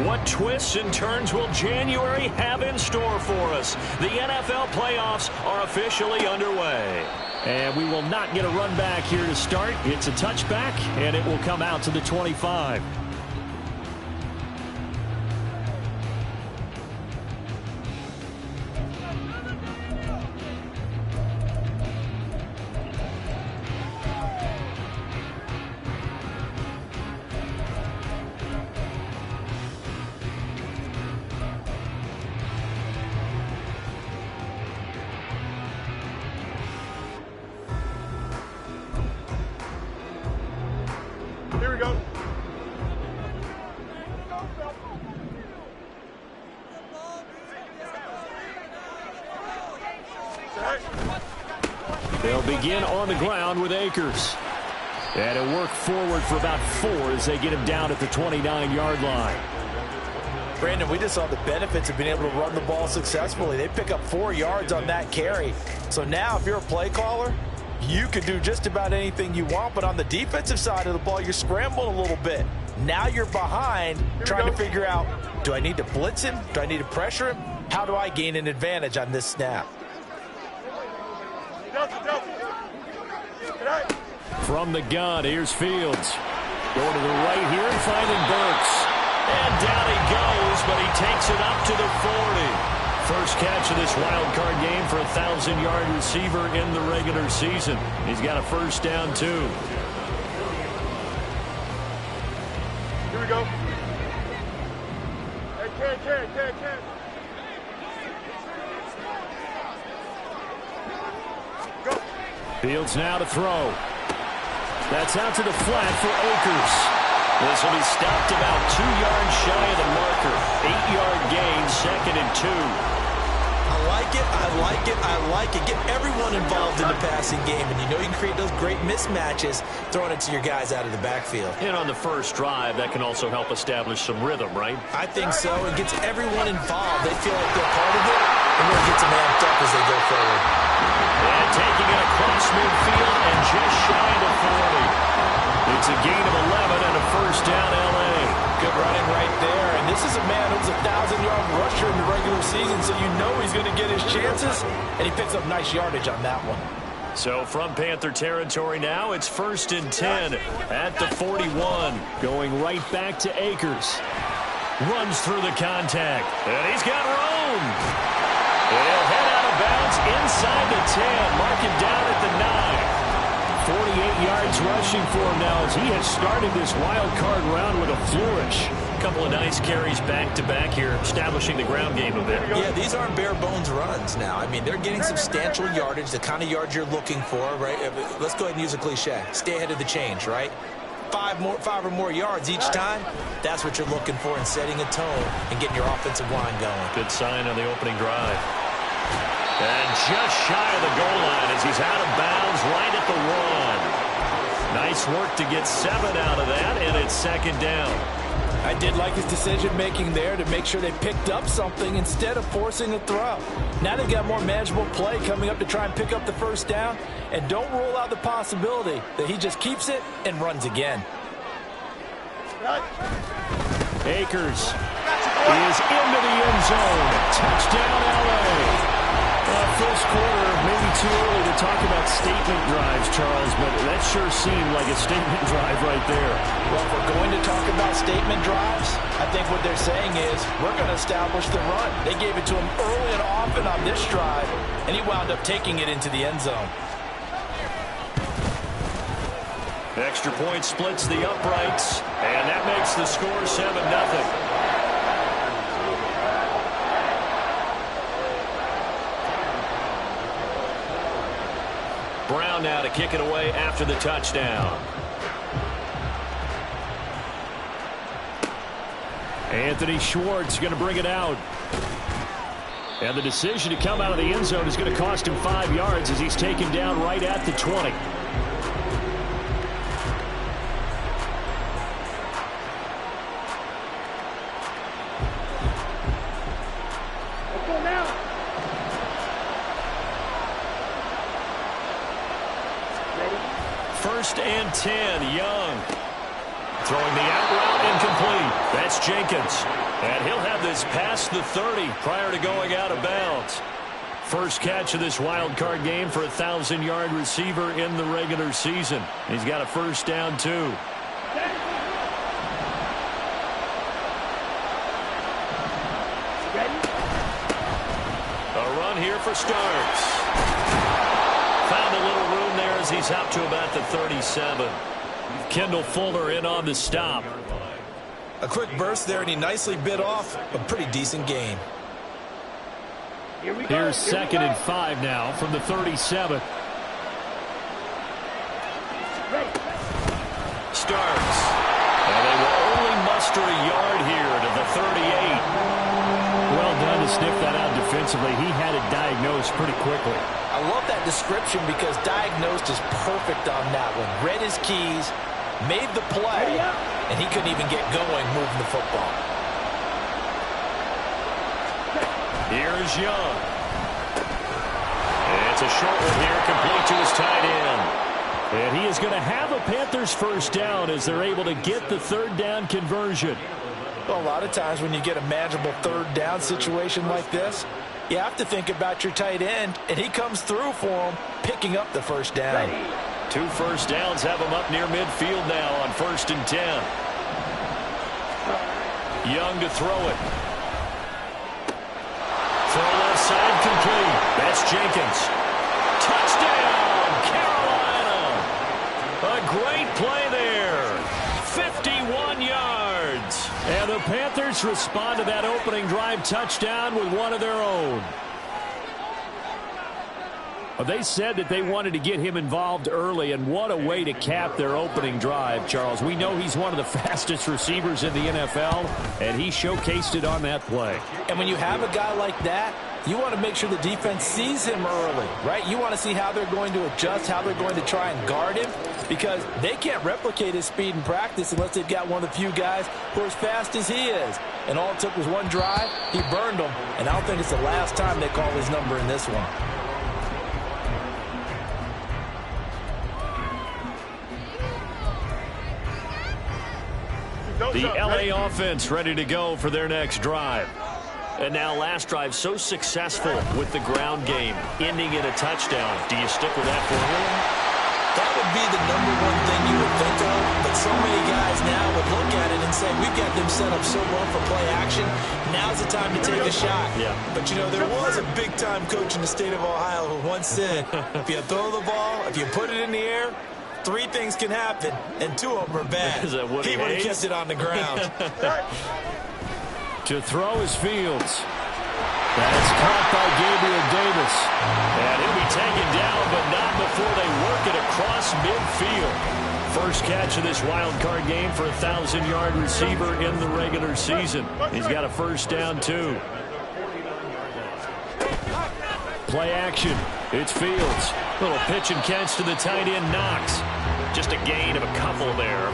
What twists and turns will January have in store for us? The NFL playoffs are officially underway. And we will not get a run back here to start. It's a touchback, and it will come out to the 25. Here we go. They'll begin on the ground with Akers. And it'll work forward for about 4 as they get him down at the 29-yard line. Brandon, we just saw the benefits of being able to run the ball successfully. They pick up 4 yards on that carry. So now if you're a play caller, you can do just about anything you want, but on the defensive side of the ball, you're scrambling a little bit. Now you're behind, trying to figure out, do I need to blitz him? Do I need to pressure him? How do I gain an advantage on this snap? From the gun, here's Fields. Going to the right here and finding Burks. And down he goes, but he takes it up to the 40. First catch of this wild card game for a 1,000-yard receiver in the regular season. He's got a first down, too. Here we go. Hey, Ken. Go. Fields now to throw. That's out to the flat for Akers. This will be stopped about 2 yards shy of the marker. 8-yard gain, 2nd and 2. I like it. Get everyone involved in the passing game, and you know you can create those great mismatches throwing it to your guys out of the backfield. And on the first drive, that can also help establish some rhythm, right? I think so. It gets everyone involved. They feel like they're part of it, and really gets them amped up as they go forward. And taking it across midfield and just shy of the 40. It's a gain of 11 and a first down, L.A. Good running right there. And this is a man who's a 1,000-yard rusher in the regular season, so you know he's going to get his chances, and he picks up nice yardage on that one. So from Panther territory now, it's 1st and 10 at the 41. Going right back to Akers. Runs through the contact. And he's got room. And he'll head out of bounds inside the 10. Mark him down at the 9. 48 yards rushing for him now as he has started this wild card round with a flourish. A couple of nice carries back-to-back here, establishing the ground game a bit. Yeah, these aren't bare-bones runs now. I mean, they're getting substantial yardage, the kind of yards you're looking for, right? Let's go ahead and use a cliche. Stay ahead of the change, right? 5 or more yards each time, that's what you're looking for in setting a tone and getting your offensive line going. Good sign on the opening drive. And just shy of the goal line as he's out of bounds right at the 1. Nice work to get 7 out of that, and it's 2nd down. I did like his decision-making there to make sure they picked up something instead of forcing a throw. Now they've got more manageable play coming up to try and pick up the first down, and don't rule out the possibility that he just keeps it and runs again. Akers is into the end zone. Touchdown, L.A. First quarter, maybe too early to talk about statement drives, Charles, but that sure seemed like a statement drive right there. Well, if we're going to talk about statement drives, I think what they're saying is we're going to establish the run. They gave it to him early and often on this drive, and he wound up taking it into the end zone. Extra point splits the uprights, and that makes the score 7-0. Brown now to kick it away after the touchdown. Anthony Schwartz going to bring it out. And the decision to come out of the end zone is going to cost him 5 yards as he's taken down right at the 20. First and 10, Young. Throwing the out route incomplete. That's Jenkins. And he'll have this past the 30 prior to going out of bounds. First catch of this wild card game for a 1,000-yard receiver in the regular season. He's got a first down, too. A run here for Starks. Found a little room there as he's out to about the 37. Kendall Fuller in on the stop. A quick burst there, and he nicely bit off a pretty decent gain. Here's 2nd and 5 now from the 37. Starks. And they will only muster a yard here to the 38. Well done to sniff that out defensively. He had it diagnosed pretty quickly. I love that description because diagnosed is perfect on that one. Read his keys, made the play, and he couldn't even get going moving the football. Here's Young. It's a short one here, complete to his tight end. And he is going to have a Panthers first down as they're able to get the third down conversion. Well, a lot of times when you get a manageable third down situation like this, you have to think about your tight end, and he comes through for him, picking up the first down. 2 first downs have him up near midfield now on 1st and 10. Young to throw it. Throw left side complete. That's Jenkins. Touchdown, Carolina. A great play there. 51 yards. And the Panthers respond to that opening drive touchdown with one of their own. Well, they said that they wanted to get him involved early, and what a way to cap their opening drive, Charles. We know he's one of the fastest receivers in the NFL, and he showcased it on that play. And when you have a guy like that, you want to make sure the defense sees him early, right? You want to see how they're going to adjust, how they're going to try and guard him, because they can't replicate his speed in practice unless they've got one of the few guys who are as fast as he is. And all it took was one drive. He burned them, and I don't think it's the last time they call his number in this one. The LA offense ready to go for their next drive. And now last drive so successful with the ground game, ending in a touchdown. Do you stick with that formula? That would be the #1 thing you would think of, but so many guys now would look at it and say, we've got them set up so well for play action, now's the time to take a shot. Yeah. But, you know, there was a big-time coach in the state of Ohio who once said, if you throw the ball, if you put it in the air, 3 things can happen, and 2 of them are bad. Is that Woody He would have Hayes? kept it on the ground. To throw is Fields. That's caught by Gabriel Davis. And he'll be taken down, but not before they work it across midfield. First catch of this wild card game for a 1,000-yard receiver in the regular season. He's got a first down, too. Play action. It's Fields. Little pitch and catch to the tight end, Knox. Just a gain of a couple there.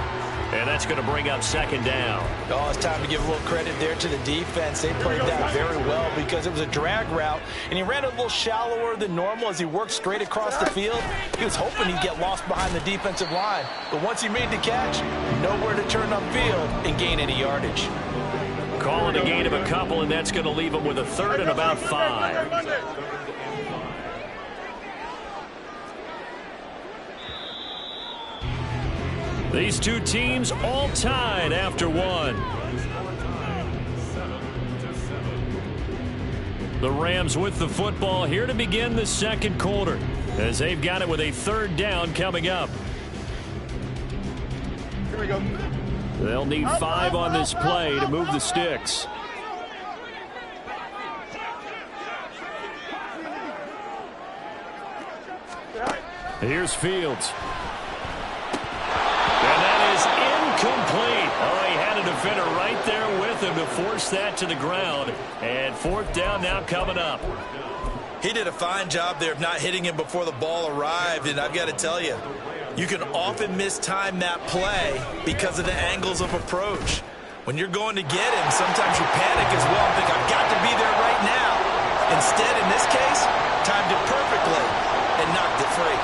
And that's going to bring up 2nd down. Oh, it's time to give a little credit there to the defense. They played that very well because it was a drag route, and he ran a little shallower than normal as he worked straight across the field. He was hoping he'd get lost behind the defensive line. But once he made the catch, nowhere to turn upfield and gain any yardage. Calling a gain of a couple, and that's going to leave him with a 3rd and about 5. These two teams all tied after 1. The Rams with the football here to begin the 2nd quarter as they've got it with a 3rd down coming up. Here we go. They'll need 5 on this play to move the sticks. Here's Fields. Complete. Oh, he had a defender right there with him to force that to the ground. And 4th down now coming up. He did a fine job there of not hitting him before the ball arrived, and I've got to tell you, you can often mistime that play because of the angles of approach. When you're going to get him, sometimes you panic as well and think, I've got to be there right now. Instead, in this case, timed it perfectly and knocked it free.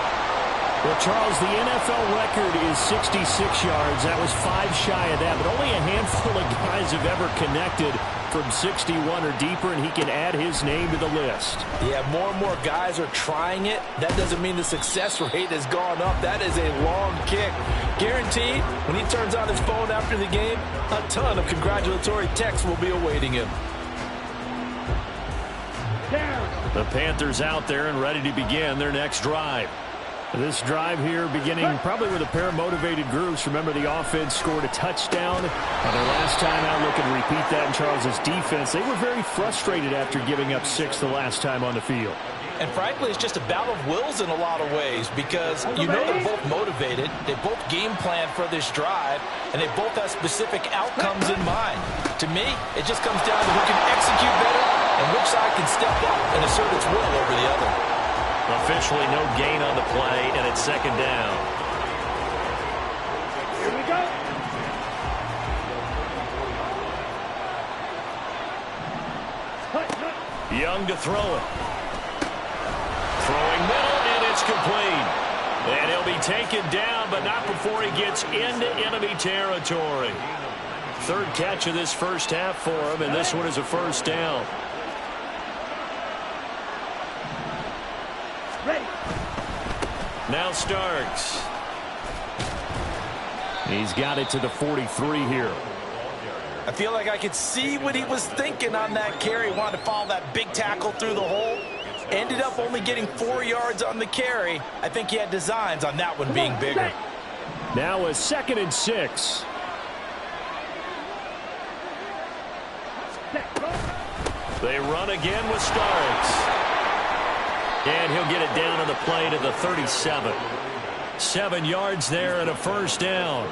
Well, Charles, the NFL record is 66 yards. That was 5 shy of that, but only a handful of guys have ever connected from 61 or deeper, and he can add his name to the list. Yeah, more and more guys are trying it. That doesn't mean the success rate has gone up. That is a long kick. Guaranteed, when he turns on his phone after the game, a ton of congratulatory texts will be awaiting him. The Panthers out there and ready to begin their next drive. This drive here beginning probably with a pair of motivated groups. Remember, the offense scored a touchdown on their last time out. Looking to repeat that in Charles's defense. They were very frustrated after giving up 6 the last time on the field. And frankly, it's just a battle of wills in a lot of ways because you know they're both motivated. They both game plan for this drive, and they both have specific outcomes in mind. To me, it just comes down to who can execute better and which side can step up and assert its will over the other. Officially no gain on the play, and it's second down. Here we go. Young to throw it. Throwing middle, and it's complete. And he'll be taken down, but not before he gets into enemy territory. Third catch of this first half for him, and this one is a first down. Now Starks. He's got it to the 43 here. I feel like I could see what he was thinking on that carry. Wanted to follow that big tackle through the hole. Ended up only getting 4 yards on the carry. I think he had designs on that one being bigger. Now a 2nd and 6. They run again with Starks. And he'll get it down on the play to the 37. 7 yards there and a first down.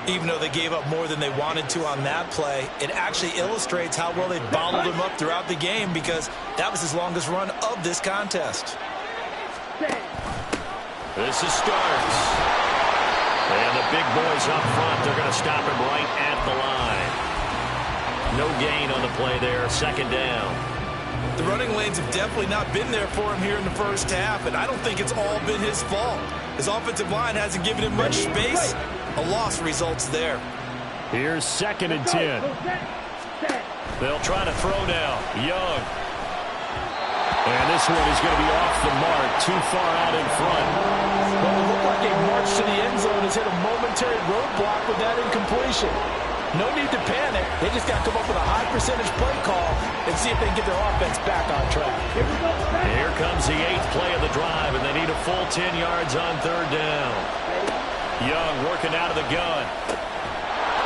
Even though they gave up more than they wanted to on that play, it actually illustrates how well they bottled him up throughout the game because that was his longest run of this contest. This is Starks. And the big boys up front, they're going to stop him right at the line. No gain on the play there, second down. The running lanes have definitely not been there for him here in the first half, and I don't think it's all been his fault. His offensive line hasn't given him much space. A loss results there. Here's 2nd and 10. They'll try to throw now. Young. And this one is going to be off the mark, too far out in front. Well, it looked like a march to the end zone has hit a momentary roadblock with that incompletion. No need to panic. They just got to come up with a high percentage play call and see if they can get their offense back on track. Here comes the 8th play of the drive, and they need a full 10 yards on third down. Young working out of the gun.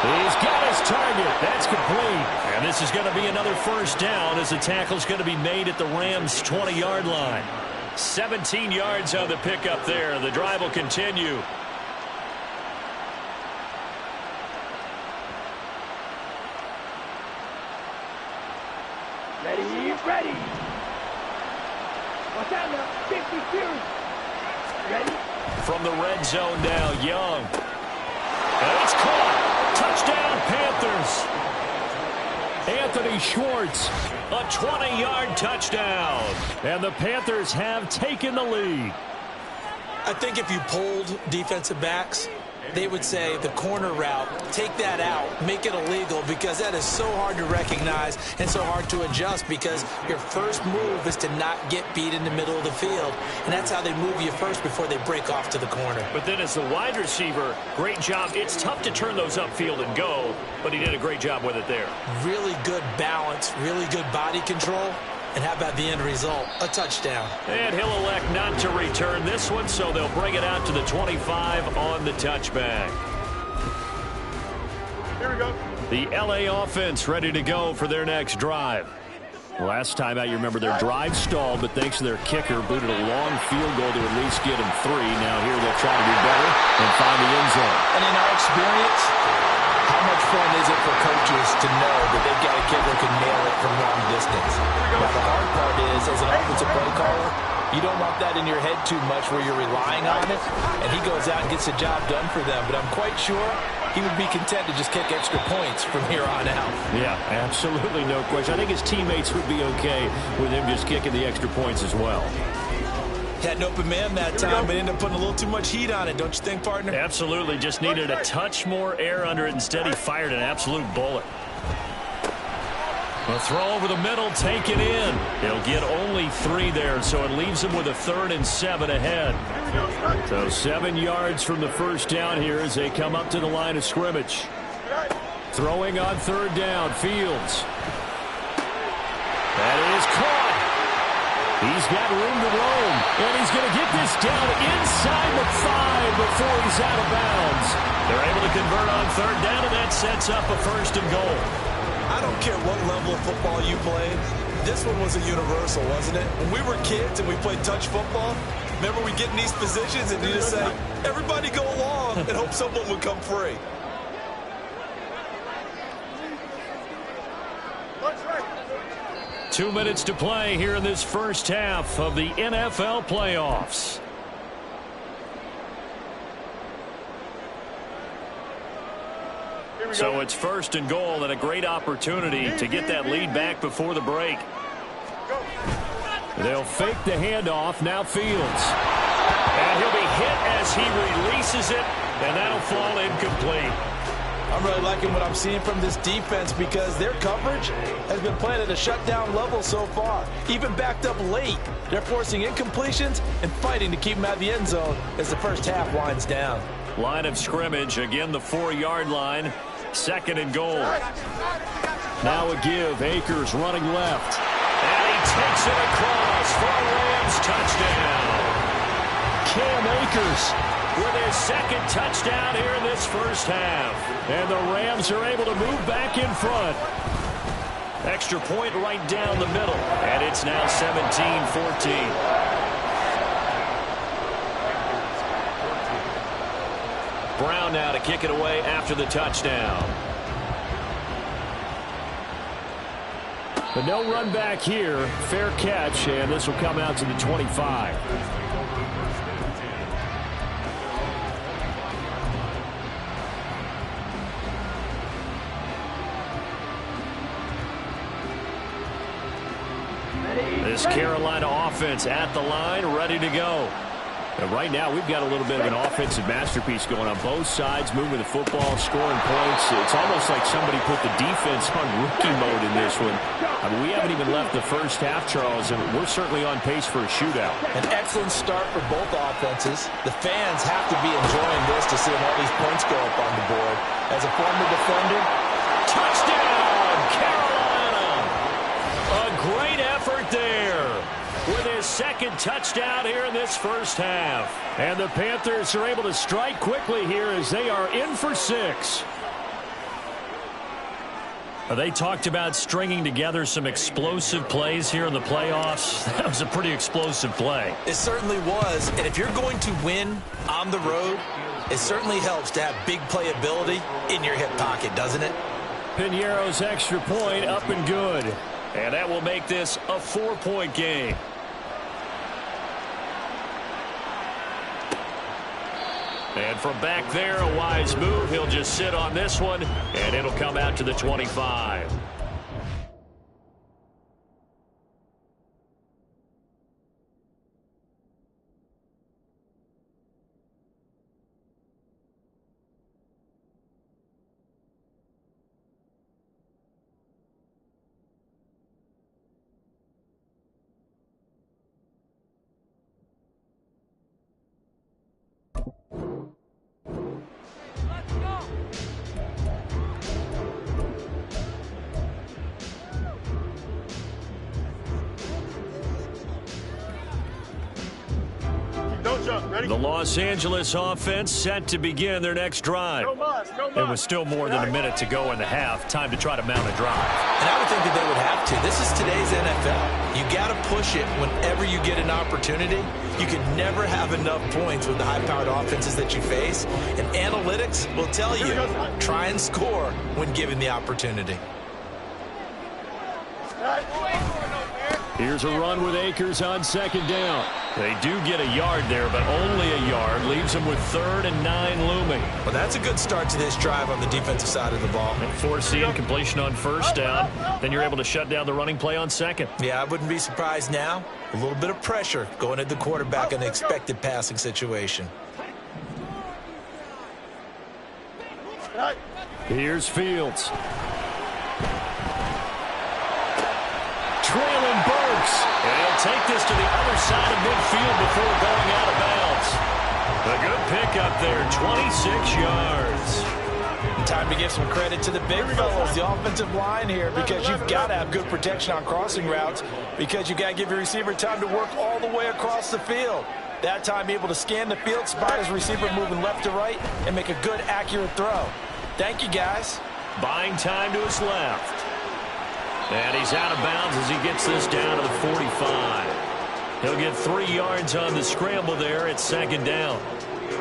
He's got his target. That's complete. And this is going to be another first down as the tackle's going to be made at the Rams' 20-yard line. 17 yards on the pickup there. The drive will continue. Ready. Watch out now. 52. Ready? From the red zone now, Young. And it's caught. Touchdown, Panthers. Anthony Schwartz, a 20-yard touchdown. And the Panthers have taken the lead. I think if you polled defensive backs, they would say the corner route, take that out, make it illegal, because that is so hard to recognize and so hard to adjust because your first move is to not get beat in the middle of the field. And that's how they move you first before they break off to the corner. But then as the wide receiver, great job. It's tough to turn those upfield and go, but he did a great job with it there. Really good balance, really good body control. And how about the end result? A touchdown. And he'll elect not to return this one, so they'll bring it out to the 25 on the touchback. Here we go. The L.A. offense ready to go for their next drive. Last time out, you remember their drive stalled, but thanks to their kicker, booted a long field goal to at least get him 3. Now here they'll try to do better and find the end zone. And in our experience, how much fun is it for coaches to know that they've got a kid who can nail it from long distance? Now, the hard part is, as an offensive play caller, you don't want that in your head too much where you're relying on it, and he goes out and gets the job done for them. But I'm quite sure he would be content to just kick extra points from here on out. Yeah, absolutely no question. I think his teammates would be okay with him just kicking the extra points as well. Had an open man that time, but ended up putting a little too much heat on it, don't you think, partner? Absolutely. Just needed a touch more air under it. Instead, he fired an absolute bullet. A throw over the middle, taken in. He'll get only 3 there, so it leaves him with a 3rd and 7 ahead. So 7 yards from the first down here as they come up to the line of scrimmage. Throwing on 3rd down, Fields. That is caught. He's got room to roam, and he's going to get this down inside the 5 before he's out of bounds. They're able to convert on 3rd down, and that sets up a 1st and goal. I don't care what level of football you played. This one was a universal, wasn't it? When we were kids and we played touch football, remember we get in these positions and you just say, everybody go along and hope someone would come free. Two minutes to play here in this first half of the NFL playoffs. So it's 1st and goal and a great opportunity to get that lead back before the break. They'll fake the handoff. Now Fields. And he'll be hit as he releases it, and that'll fall incomplete. I'm really liking what I'm seeing from this defense because their coverage has been playing at a shutdown level so far. Even backed up late, they're forcing incompletions and fighting to keep them out of the end zone as the first half winds down. Line of scrimmage, again the 4-yard line. 2nd and goal. Now a give. Akers running left. And he takes it across for a Rams touchdown. Cam Akers with his 2nd touchdown here in this first half. And the Rams are able to move back in front. Extra point right down the middle. And it's now 17-14. Brown now to kick it away after the touchdown. But no run back here. Fair catch, and this will come out to the 25. This Carolina offense at the line, ready to go. And right now, we've got a little bit of an offensive masterpiece going on both sides, moving the football, scoring points. It's almost like somebody put the defense on rookie mode in this one. I mean, we haven't even left the first half, Charles, and we're certainly on pace for a shootout. An excellent start for both offenses. The fans have to be enjoying this to see all these points go up on the board. As a former defender, touchdown, Carolina! A great effort there with his 2nd touchdown here in this first half. And the Panthers are able to strike quickly here as they are in for 6. They talked about stringing together some explosive plays here in the playoffs. That was a pretty explosive play. It certainly was. And if you're going to win on the road, it certainly helps to have big playability in your hip pocket, doesn't it? Piñeiro's extra point up and good. And that will make this a 4-point game. And from back there, a wise move. He'll just sit on this one, and it'll come out to the 25. The Los Angeles offense set to begin their next drive. There was still more than a minute to go in the half. Time to try to mount a drive. And I would think that they would have to. This is today's NFL. You got to push it whenever you get an opportunity. You can never have enough points with the high-powered offenses that you face. And analytics will tell you, try and score when given the opportunity. Here's a run with Akers on second down. They do get a yard there, but only a yard. Leaves them with 3rd and 9 looming. Well, that's a good start to this drive on the defensive side of the ball. And forcing completion on first down. Then you're able to shut down the running play on second. Yeah, I wouldn't be surprised now. A little bit of pressure going at the quarterback in an expected passing situation. Here's Fields. Traylon Burks. And he'll take this to the other side of midfield before going out of bounds. A good pickup there, 26 yards. Time to give some credit to the big fellas, the offensive line here, because you've got to have good protection on crossing routes, because you've got to give your receiver time to work all the way across the field. That time able to scan the field, spot his receiver moving left to right, and make a good, accurate throw. Thank you, guys. Buying time to his left. And he's out of bounds as he gets this down to the 45. He'll get 3 yards on the scramble there at second down.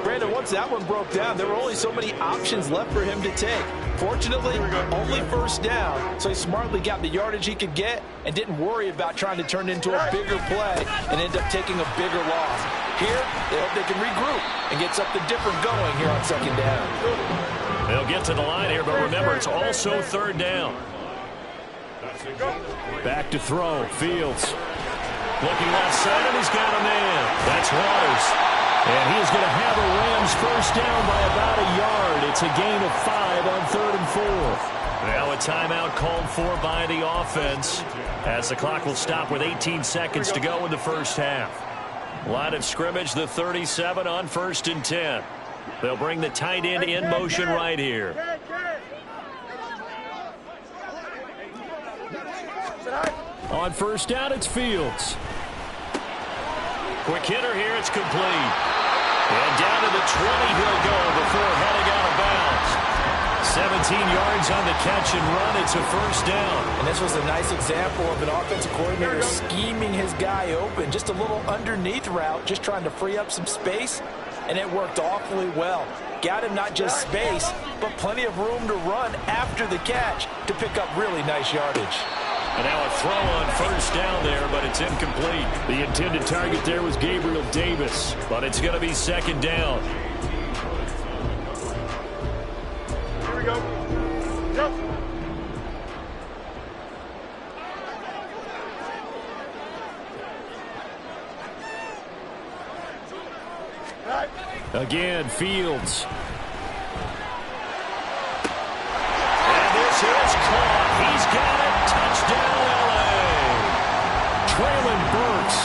Brandon, once that one broke down, there were only so many options left for him to take. Fortunately, only first down, so he smartly got the yardage he could get and didn't worry about trying to turn it into a bigger play and end up taking a bigger loss. Here, they hope they can regroup and get something different going here on second down. They'll get to the line here, but remember, it's also 3rd down. Back to throw. Fields. Looking left side, and he's got a man. That's Waters. And he is going to have a Rams first down by about a yard. It's a gain of 5 on 3rd and 4. Now a timeout called for by the offense, as the clock will stop with 18 seconds to go in the first half. Line of scrimmage, the 37 on 1st and 10. They'll bring the tight end in motion right here. On first down, it's Fields. Quick hitter here, it's complete. And down to the 20 he'll go before heading out of bounds. 17 yards on the catch and run. It's a first down. And this was a nice example of an offensive coordinator scheming his guy open. Just a little underneath route, just trying to free up some space, and it worked awfully well. Got him not just space, but plenty of room to run after the catch to pick up really nice yardage. And now a throw on first down there, but it's incomplete. The intended target there was Gabriel Davis, but it's going to be second down. Here we go. Yep. Again, Fields. And this is caught. He's got it. Touchdown, L.A. Traylon Burks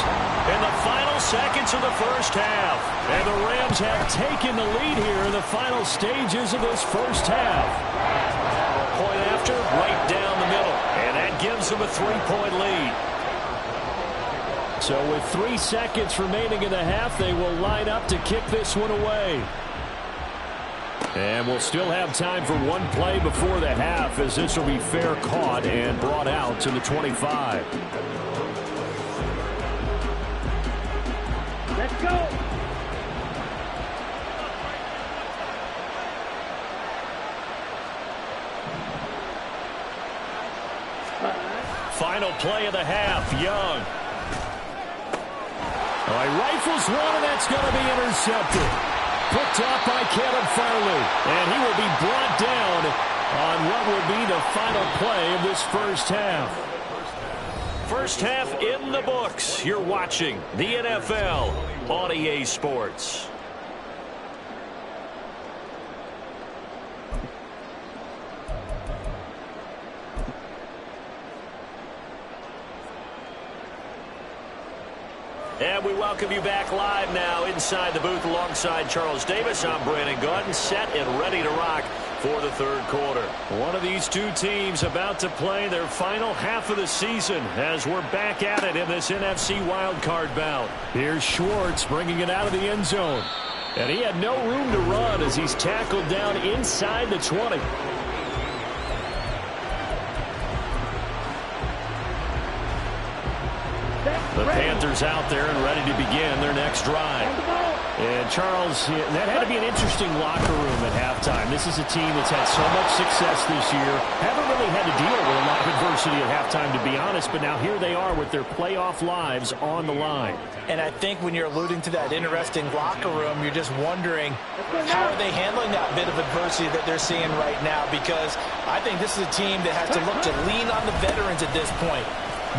in the final seconds of the first half. And the Rams have taken the lead here in the final stages of this first half. Point after, right down the middle. And that gives them a 3-point lead. So with 3 seconds remaining in the half, they will line up to kick this one away. And we'll still have time for one play before the half, as this will be fair caught and brought out to the 25. Let's go. Final play of the half, Young. All right, rifles one, and that's going to be intercepted. Picked up by Caleb Farley, and he will be brought down on what will be the final play of this first half. First half in the books. You're watching the NFL on EA Sports. And we welcome you back live now inside the booth alongside Charles Davis. I'm Brandon Gaudin, set and ready to rock for the third quarter. One of these two teams about to play their final half of the season as we're back at it in this NFC wildcard bout. Here's Schwartz bringing it out of the end zone. And he had no room to run as he's tackled down inside the 20. The Panthers out there and ready to begin their next drive. And Charles, that had to be an interesting locker room at halftime. This is a team that's had so much success this year. Haven't really had to deal with a lot of adversity at halftime, to be honest. But now here they are with their playoff lives on the line. And I think when you're alluding to that interesting locker room, you're just wondering how are they handling that bit of adversity that they're seeing right now? Because I think this is a team that has to look to lean on the veterans at this point.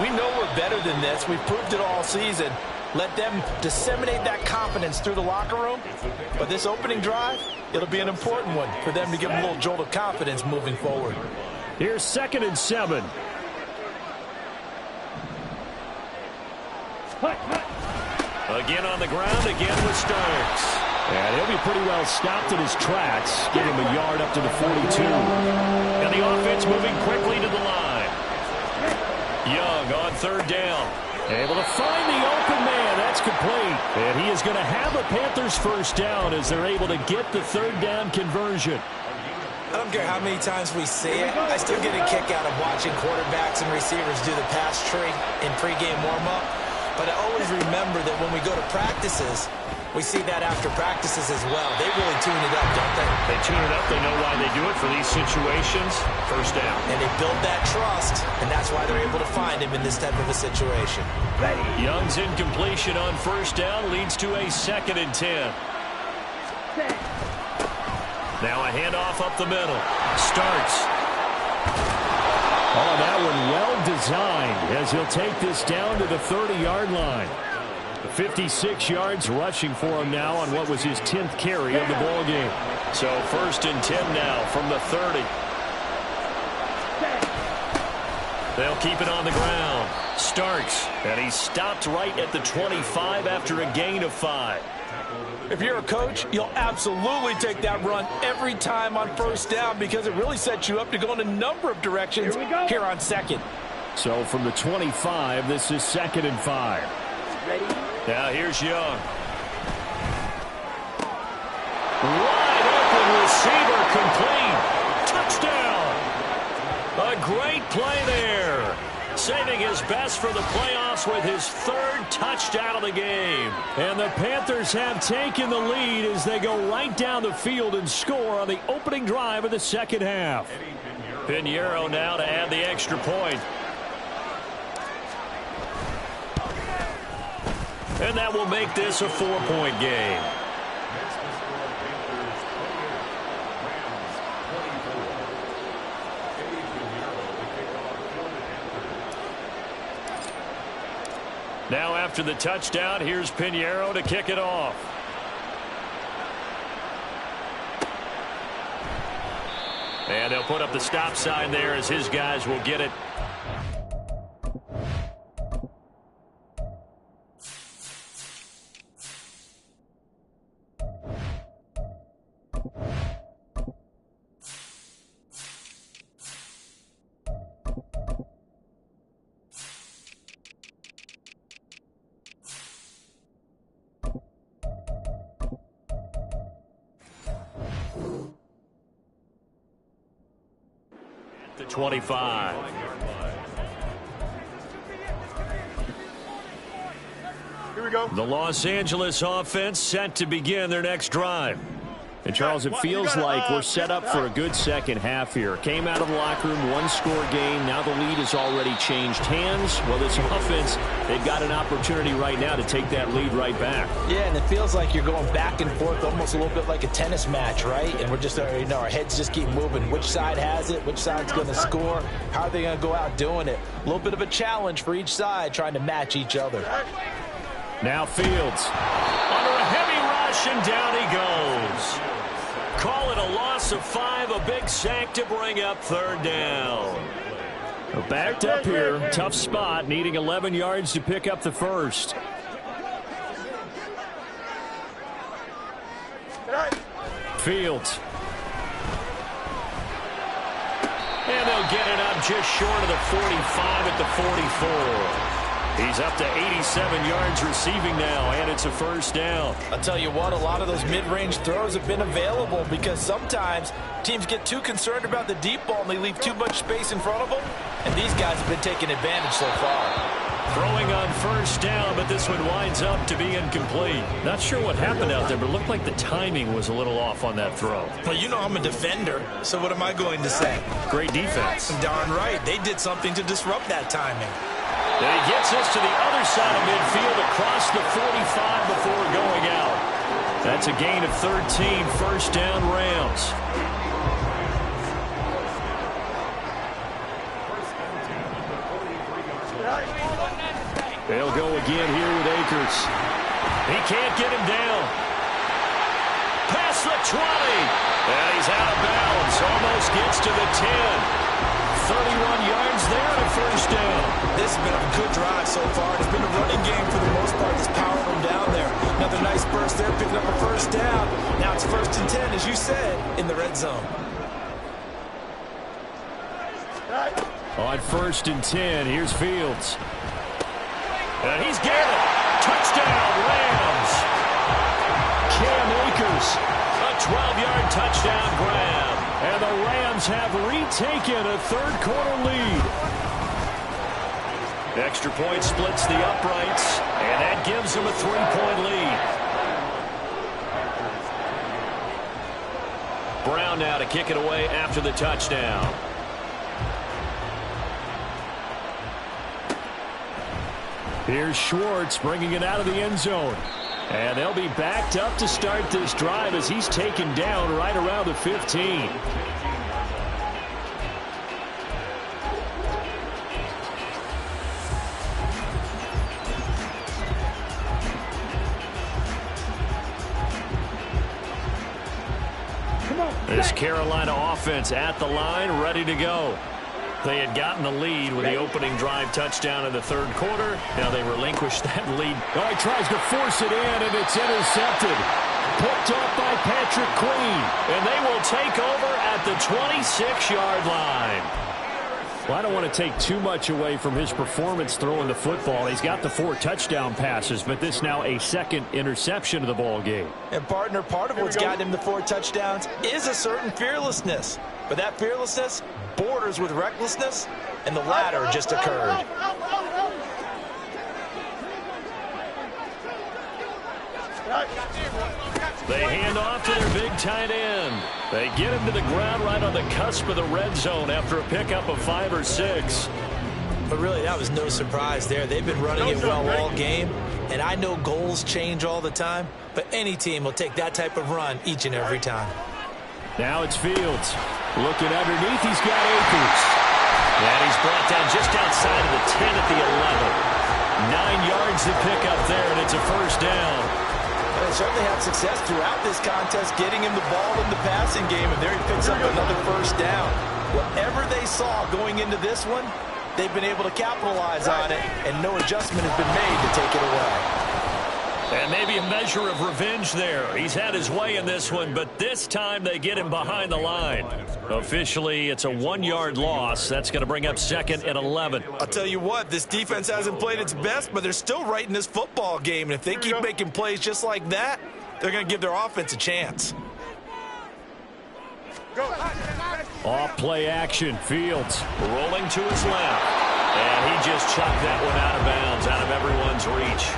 We know we're better than this. We've proved it all season. Let them disseminate that confidence through the locker room. But this opening drive, it'll be an important one for them to give them a little jolt of confidence moving forward. Here's 2nd and 7. Again on the ground, again with Starks. And he'll be pretty well stopped in his tracks. Give him a yard up to the 42. And the offense moving quickly to the line. Young on 3rd down. Able to find the open man. That's complete. And he is going to have a Panthers 1st down as they're able to get the 3rd down conversion. I don't care how many times we see it. I still get a kick out of watching quarterbacks and receivers do the pass tree in pregame warm-up. But I always remember that when we go to practices, we see that after practices as well. They really tune it up, don't they? They tune it up. They know why they do it for these situations. 1st down. And they build that trust, and that's why they're able to find him in this type of a situation. Young's incompletion on 1st down leads to a 2nd and 10. Now a handoff up the middle. Starks. Oh, that one well designed as he'll take this down to the 30-yard line. 56 yards rushing for him now on what was his 10th carry of the ball game. So 1st and 10 now from the 30. They'll keep it on the ground. Starks, and he stopped right at the 25 after a gain of 5. If you're a coach, you'll absolutely take that run every time on 1st down because it really sets you up to go in a number of directions here on 2nd. So from the 25, this is 2nd and 5. Ready? Now here's Young. Wide open receiver complete. Touchdown. A great play there. Saving his best for the playoffs with his 3rd touchdown of the game. And the Panthers have taken the lead as they go right down the field and score on the opening drive of the 2nd half. Pinheiro now to add the extra point. And that will make this a 4-point game. Now after the touchdown, here's Pinheiro to kick it off. And they'll put up the stop sign there as his guys will get it. The 25. Here we go. The Los Angeles offense set to begin their next drive. And Charles, it feels like we're set up for a good 2nd half here. Came out of the locker room, 1-score game. Now the lead has already changed hands. Well, this offense, they've got an opportunity right now to take that lead right back. Yeah, and it feels like you're going back and forth almost a little bit like a tennis match, right? And we're just, our heads just keep moving. Which side has it? Which side's going to score? How are they going to go out doing it? A little bit of a challenge for each side trying to match each other. Now Fields under a heavy rush, and down he goes. Call it a loss of 5, a big sack to bring up 3rd down. We're backed up here, tough spot, needing 11 yards to pick up the 1st. Fields. And they'll get it up just short of the 45 at the 44. He's up to 87 yards receiving now, and it's a 1st down. I'll tell you what, a lot of those mid-range throws have been available because sometimes teams get too concerned about the deep ball and they leave too much space in front of them, and these guys have been taking advantage so far. Throwing on first down, but this one winds up to be incomplete. Not sure what happened out there, but it looked like the timing was a little off on that throw. Well, you know I'm a defender, so what am I going to say? Great defense. Darn right. They did something to disrupt that timing. And he gets us to the other side of midfield across the 45 before going out. That's a gain of 13, first down Rams. They'll go again here with Akers. He can't get him down. Past the 20. And he's out of bounds. Almost gets to the 10. 31 yards there and a first down. This has been a good drive so far. It's been a running game for the most part that's powering them down there. Another nice burst there, picking up a first down. Now it's 1st and 10, as you said, in the red zone. On 1st and 10, here's Fields. And he's got it. Touchdown, Rams. Cam Akers, a 12-yard touchdown grab. And the Rams have retaken a third-quarter lead. Extra point splits the uprights, and that gives them a 3-point lead. Brown now to kick it away after the touchdown. Here's Schwartz bringing it out of the end zone. And they'll be backed up to start this drive as he's taken down right around the 15. This Carolina offense at the line, ready to go. They had gotten the lead with the opening drive touchdown in the third quarter. Now they relinquish that lead. Oh, he tries to force it in, and it's intercepted. Picked up by Patrick Queen. And they will take over at the 26-yard line. Well, I don't want to take too much away from his performance throwing the football. He's got the 4 touchdown passes, but this now a second interception of the ball game. And, partner, part of what's gotten him the 4 touchdowns is a certain fearlessness. But that fearlessness borders with recklessness, and the latter just occurred. They hand off to their big tight end. They get him to the ground right on the cusp of the red zone after a pickup of 5 or 6. But really, that was no surprise there. They've been running it well all game, and I know goals change all the time, but any team will take that type of run each and every time. Now it's Fields. Looking underneath, he's got Akers. And he's brought down just outside of the 10 at the 11. 9 yards to pick up there, and it's a first down. They certainly had success throughout this contest, getting him the ball in the passing game, and there he picks up another first down. Whatever they saw going into this one, they've been able to capitalize on it, and no adjustment has been made to take it away. And maybe a measure of revenge there. He's had his way in this one, but this time they get him behind the line. Officially, it's a 1-yard loss. That's going to bring up 2nd and 11. I'll tell you what, this defense hasn't played its best, but they're still right in this football game. And if they keep making plays just like that, they're going to give their offense a chance. Off play action. Fields rolling to his left. And he just chucked that one out of bounds, out of everyone's reach.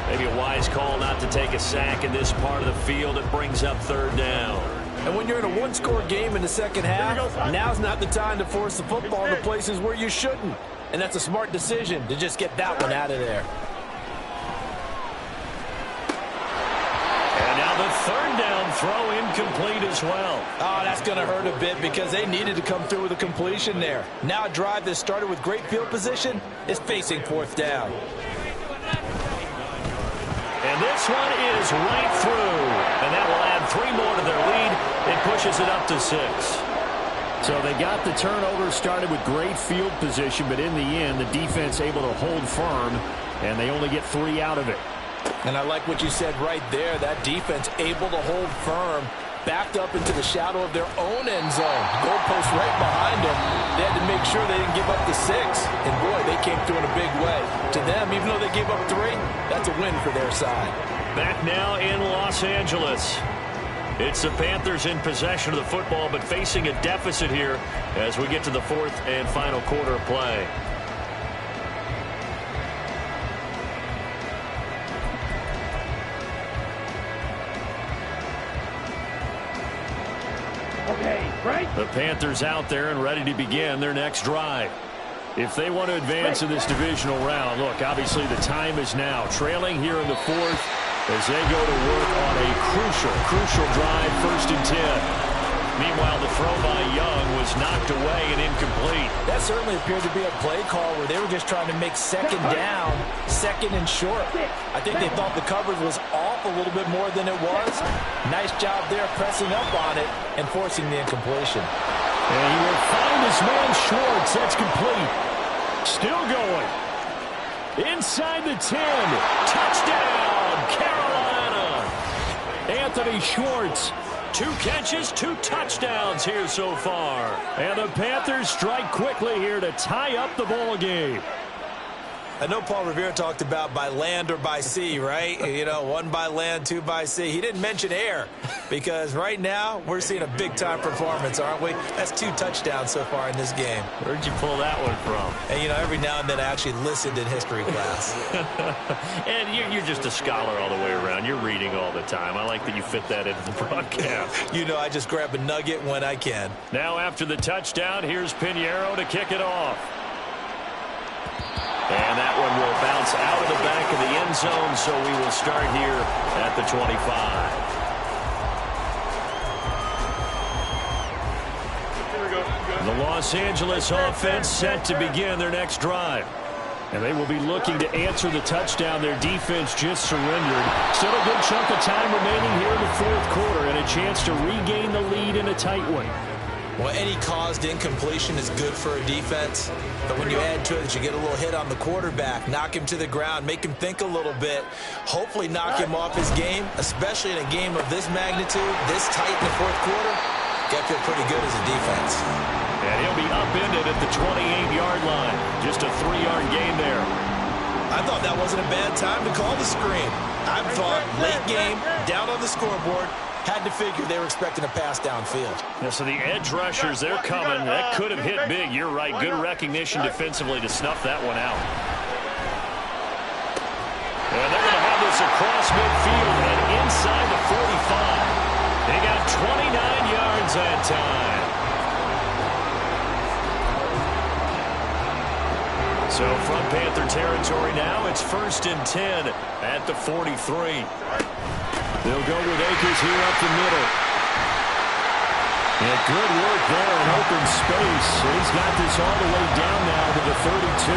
Maybe a wise call not to take a sack in this part of the field. It brings up 3rd down. And when you're in a one-score game in the second half, now's not the time to force the football into places where you shouldn't. And that's a smart decision to just get that one out of there. And now the 3rd down throw incomplete as well. Oh, that's going to hurt a bit because they needed to come through with a completion there. Now a drive that started with great field position is facing 4th down. And this one is right through. And that will add 3 more to their lead. It pushes it up to 6. So they got the turnover started with great field position, but in the end, the defense able to hold firm, and they only get 3 out of it. And I like what you said right there. That defense able to hold firm, backed up into the shadow of their own end zone. Goalpost right behind them. They had to make sure they didn't give up the 6. And, boy, they came through in a big way. To them, even though they gave up 3, that's a win for their side. Back now in Los Angeles. It's the Panthers in possession of the football, but facing a deficit here as we get to the 4th and final quarter of play. The Panthers out there and ready to begin their next drive. If they want to advance in this divisional round, look, obviously the time is now. Trailing here in the fourth as they go to work on a crucial drive, 1st and 10. Meanwhile, the throw by Young was knocked away and incomplete. That certainly appeared to be a play call where they were just trying to make 2nd down, 2nd and short. I think they thought the coverage was off a little bit more than it was. Nice job there pressing up on it and forcing the incompletion. And he will find his man Schwartz. That's complete. Still going. Inside the 10. Touchdown, Carolina. Anthony Schwartz. 2 catches, 2 touchdowns here so far. And the Panthers strike quickly here to tie up the ball game. I know Paul Revere talked about by land or by sea, right? You know, 1 by land, 2 by sea. He didn't mention air because right now we're seeing a big-time performance, aren't we? That's 2 touchdowns so far in this game. Where'd you pull that one from? And, you know, every now and then I actually listened in history class. And you're just a scholar all the way around. You're reading all the time. I like that you fit that into the broadcast. You know, I just grab a nugget when I can. Now after the touchdown, here's Pinheiro to kick it off. And that one will bounce out of the back of the end zone, so we will start here at the 25. The Los Angeles offense set to begin their next drive. And they will be looking to answer the touchdown. Their defense just surrendered. Still a good chunk of time remaining here in the fourth quarter and a chance to regain the lead in a tight one. Well, any caused incompletion is good for a defense. But when you add to it that you get a little hit on the quarterback, knock him to the ground, make him think a little bit, hopefully knock him off his game, especially in a game of this magnitude, this tight in the fourth quarter, got to feel pretty good as a defense. And he'll be upended at the 28-yard line. Just a 3-yard gain there. I thought that wasn't a bad time to call the screen. I thought late game, down on the scoreboard, had to figure they were expecting a pass downfield. Yeah, so the edge rushers, they're coming. That could have hit big. You're right. Good recognition defensively to snuff that one out. And they're going to have this across midfield and inside the 45. They got 29 yards that time. So from Panther territory now, it's 1st and 10 at the 43. They'll go with Akers here up the middle. And good work there in open space. He's got this all the way down now to the 32.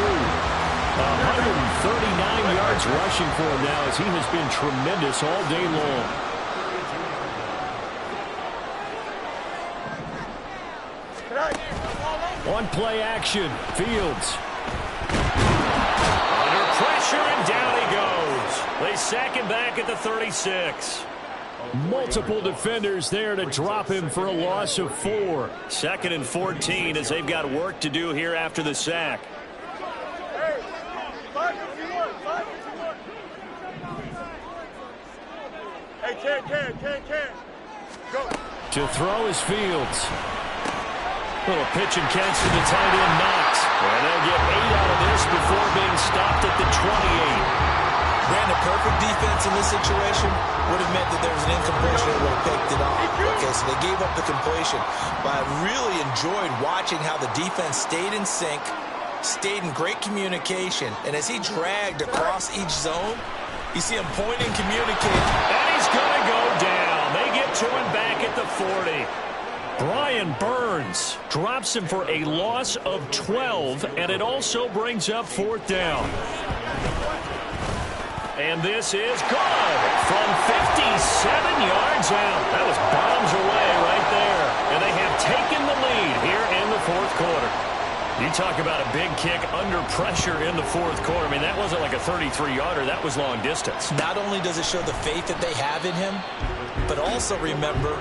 139 yards rushing for him now as he has been tremendous all day long. On play action, Fields. Under pressure and down he goes. They sack him back at the 36. Multiple defenders there to drop him for a loss of 4. 2nd and 14 as they've got work to do here after the sack. Hey, Ken. Go. To throw is Fields. Little pitch and catch to the tight end Knox. And they'll get 8 out of this before being stopped at the 28. Brandon, perfect defense in this situation would have meant that there was an incompletion that would have picked it off. Okay, so they gave up the completion. But I really enjoyed watching how the defense stayed in sync, stayed in great communication, and as he dragged across each zone, you see him pointing, communicating. And he's going to go down. They get to him back at the 40. Brian Burns drops him for a loss of 12, and it also brings up 4th down. And this is good from 57 yards out. That was bombs away right there. And they have taken the lead here in the fourth quarter. You talk about a big kick under pressure in the fourth quarter. I mean, that wasn't like a 33-yarder. That was long distance. Not only does it show the faith that they have in him, but also remember,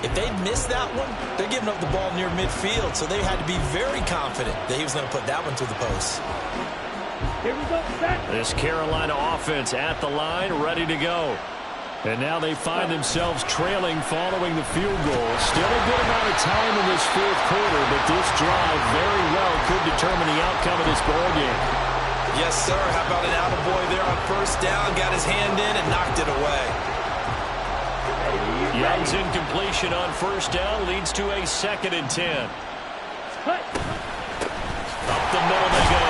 if they miss that one, they're giving up the ball near midfield. So they had to be very confident that he was going to put that one through the post. This Carolina offense at the line, ready to go. And now they find themselves trailing following the field goal. Still a good amount of time in this fourth quarter, but this drive very well could determine the outcome of this ball game. Yes, sir. How about an attaboy there on 1st down? Got his hand in and knocked it away. Young's incompletion on first down leads to a 2nd and 10. Up the middle they go.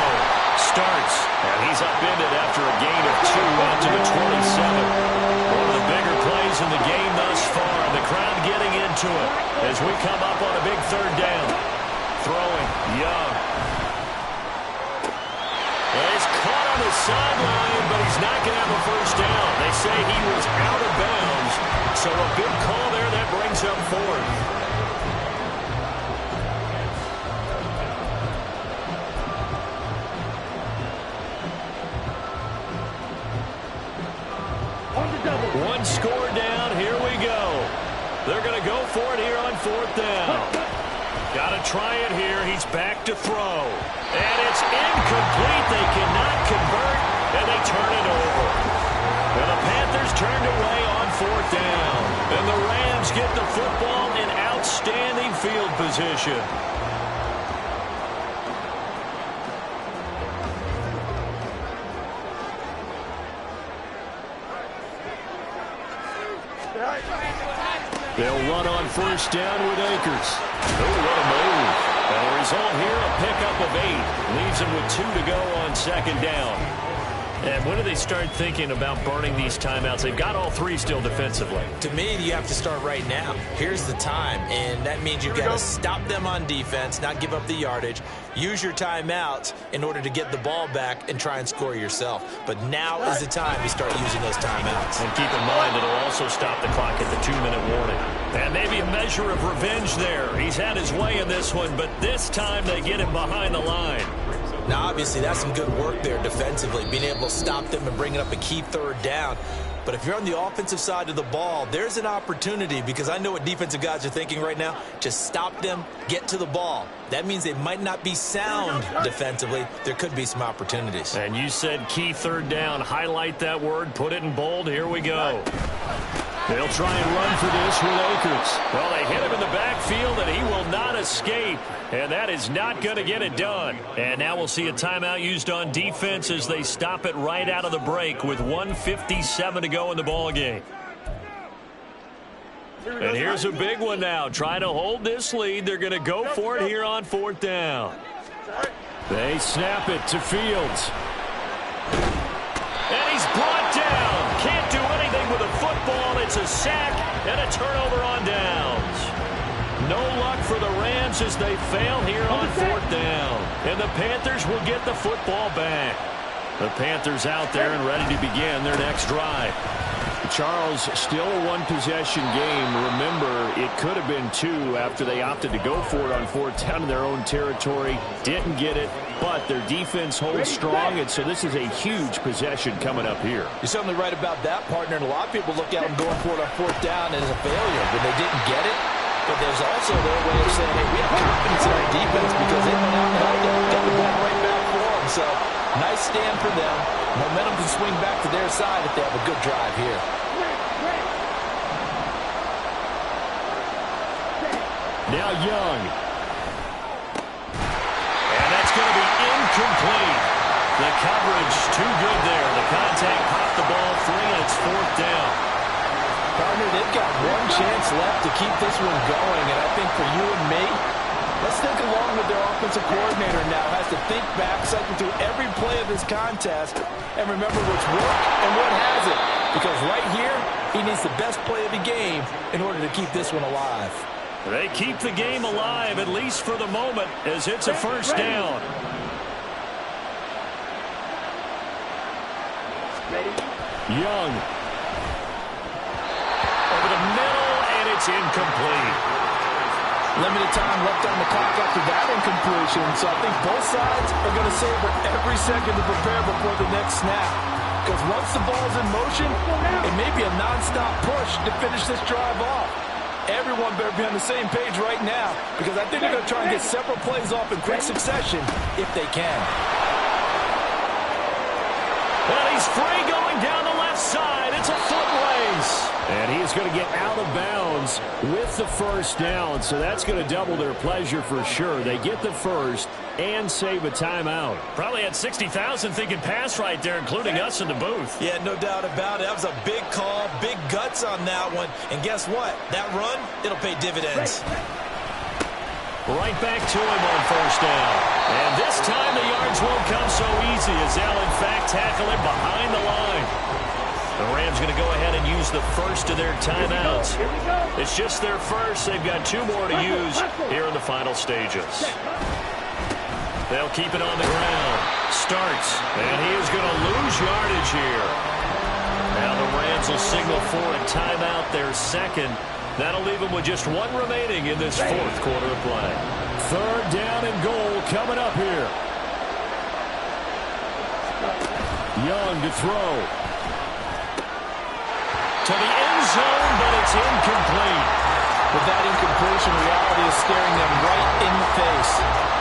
Starts, and he's upended after a gain of 2 out to the 27. One of the bigger plays in the game thus far. The crowd getting into it as we come up on a big 3rd down. Throwing, Young. Well, he's caught on the sideline, but he's not going to have a first down. They say he was out of bounds, so a big call there that brings up 4th. One score down, here we go. They're going to go for it here on 4th down. Got to try it here. He's back to throw. And it's incomplete. They cannot convert, and they turn it over. And the Panthers turned away on 4th down. And the Rams get the football in outstanding field position. They'll run on first down with Akers. Oh, what a move. And the result here, a pickup of 8. Leaves them with 2 to go on 2nd down. And when do they start thinking about burning these timeouts? They've got all 3 still defensively. To me, you have to start right now. Here's the time, and that means you've got to stop them on defense, not give up the yardage. Use your timeouts in order to get the ball back and try and score yourself. But now is the time to start using those timeouts. And keep in mind, it'll also stop the clock at the 2-minute warning. And maybe a measure of revenge there. He's had his way in this one, but this time they get him behind the line. Now, obviously, that's some good work there defensively, being able to stop them and bringing up a key 3rd down. But if you're on the offensive side of the ball, there's an opportunity, because I know what defensive guys are thinking right now. Just stop them, get to the ball. That means they might not be sound defensively. There could be some opportunities. And you said key 3rd down. Highlight that word, put it in bold. Here we go. They'll try and run for this with Akers. Well, they hit him in the backfield, and he will not escape. And that is not going to get it done. And now we'll see a timeout used on defense as they stop it right out of the break with 1:57 to go in the ballgame. And here's a big one now. Trying to hold this lead. They're going to go for it here on 4th down. They snap it to Fields. And he's brought down. Can't do anything with a football. It's a sack and a turnover on downs. No luck for the Rams as they fail here on 4th down. And the Panthers will get the football back. The Panthers out there and ready to begin their next drive. Charles, still a 1-possession game. Remember, it could have been 2 after they opted to go for it on 4th down in their own territory. Didn't get it, but their defense holds strong, and so this is a huge possession coming up here. You're certainly right about that, partner, and a lot of people look at them going for it on 4th down as a failure when they didn't get it. But there's also their way of saying, hey, we have confidence in our defense because they went out and held them, got the ball right back for them. So, nice stand for them. Momentum can swing back to their side if they have a good drive here. Now Young. And that's going to be incomplete. The coverage too good there. The contact popped the ball free, and it's 4th down. Partner, they've got one chance left to keep this one going, and I think for you and me, let's think along with their offensive coordinator now. Has to think back, cycle through every play of this contest, and remember what's worked and what hasn't. Because right here, he needs the best play of the game in order to keep this one alive. They keep the game alive, at least for the moment, as it's a 1st down. Young. Over the middle, and it's incomplete. Limited time left on the clock after that incompletion, so I think both sides are going to savor every second to prepare before the next snap. Because once the ball's in motion, it may be a nonstop push to finish this drive off. Everyone better be on the same page right now, because I think they're going to try and get several plays off in quick succession if they can. And he's free going down the left side. It's a foot race. And he is going to get out of bounds with the first down, so that's going to double their pleasure for sure. They get the first and save a timeout. Probably had 60,000 thinking pass right there, including us in the booth. Yeah, no doubt about it. That was a big call, big guts on that one. And guess what? That run, it'll pay dividends. Right back to him on first down. And this time the yards won't come so easy as they'll, in fact, tackle him behind the line. The Rams going to go ahead and use the first of their timeouts. It's just their first. They've got 2 more to use here in the final stages. They'll keep it on the ground. Starts, and he is going to lose yardage here. Now the Rams will signal for a timeout, their second. That'll leave them with just 1 remaining in this 4th quarter of play. 3rd down and goal coming up here. Young to throw. To the end zone, but it's incomplete. With that incompletion, reality is staring them right in the face.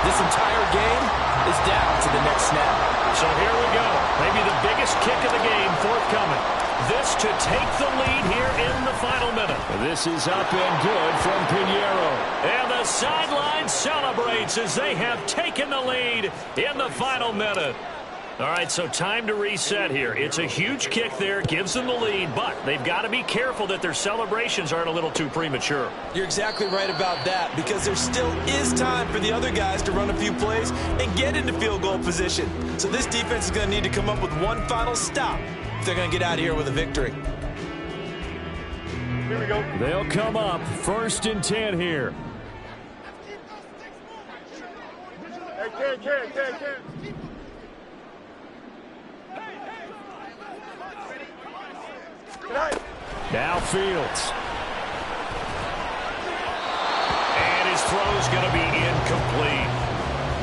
This entire game is down to the next snap. So here we go. Maybe the biggest kick of the game forthcoming. This to take the lead here in the final minute. This is up and good from Pinheiro. And the sideline celebrates as they have taken the lead in the final minute. All right, so time to reset here. It's a huge kick there, gives them the lead, but they've got to be careful that their celebrations aren't a little too premature. You're exactly right about that, because there still is time for the other guys to run a few plays and get into field goal position. So this defense is going to need to come up with one final stop if they're going to get out of here with a victory. Here we go. They'll come up 1st and 10 here. Hey, Ken. Now Fields. And his throw's going to be incomplete.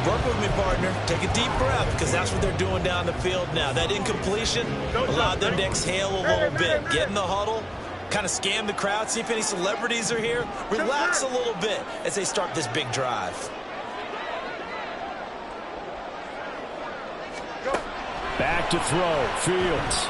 Work with me, partner. Take a deep breath, because that's what they're doing down the field now. That incompletion allowed them to exhale a little bit. Get in the huddle, kind of scan the crowd, see if any celebrities are here. Relax a little bit as they start this big drive. Back to throw. Fields.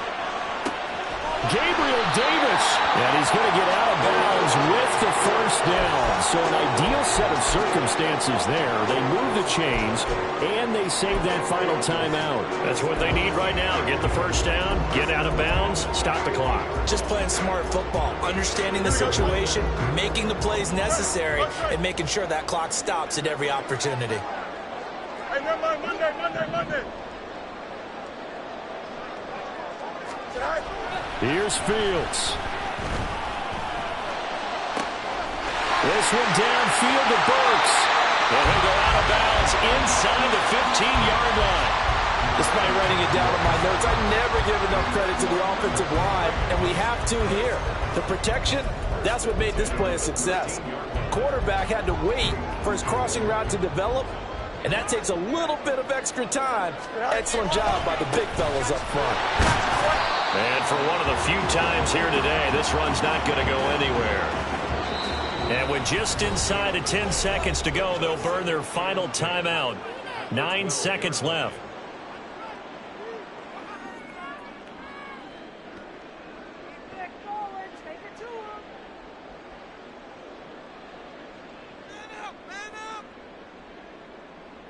Gabriel Davis. And he's going to get out of bounds with the first down. So an ideal set of circumstances there. They move the chains, and they save that final timeout. That's what they need right now. Get the first down, get out of bounds, stop the clock. Just playing smart football, understanding the situation, making the plays necessary, and making sure that clock stops at every opportunity. Hey, Monday. Here's Fields. This one downfield to Burks. And he'll go out of bounds inside the 15-yard line. Despite writing it down in my notes, I never give enough credit to the offensive line, and we have to here. The protection, that's what made this play a success. Quarterback had to wait for his crossing route to develop, and that takes a little bit of extra time. Excellent job by the big fellas up front. And for one of the few times here today, this run's not going to go anywhere. And with just inside of 10 seconds to go, they'll burn their final timeout. 9 seconds left.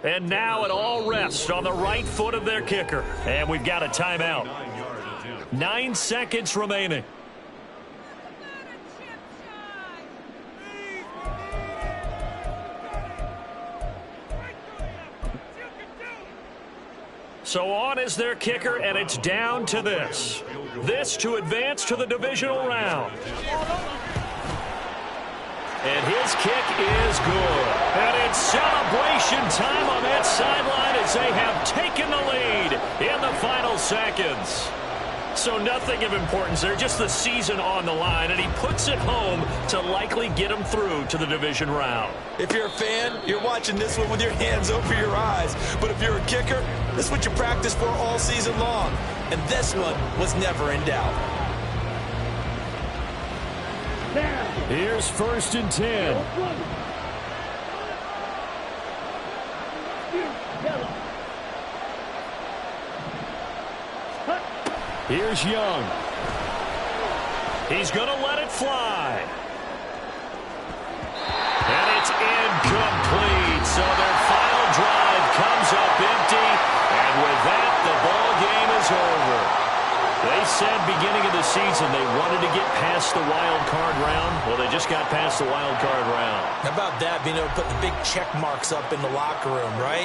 And now it all rests on the right foot of their kicker. And we've got a timeout. 9 seconds remaining. So on is their kicker, and it's down to this. This to advance to the divisional round. And his kick is good. And it's celebration time on that sideline as they have taken the lead in the final seconds. So nothing of importance there, just the season on the line, and he puts it home to likely get him through to the division round. If you're a fan, you're watching this one with your hands over your eyes. But if you're a kicker, this is what you practice for all season long. And this one was never in doubt. Here's 1st and 10. Here's Young. He's going to let it fly. And it's incomplete. So their final drive comes up empty. And with that, the ball game is over. They said beginning of the season they wanted to get past the wild card round. Well, they just got past the wild card round. How about that, being able to put the big check marks up in the locker room, right?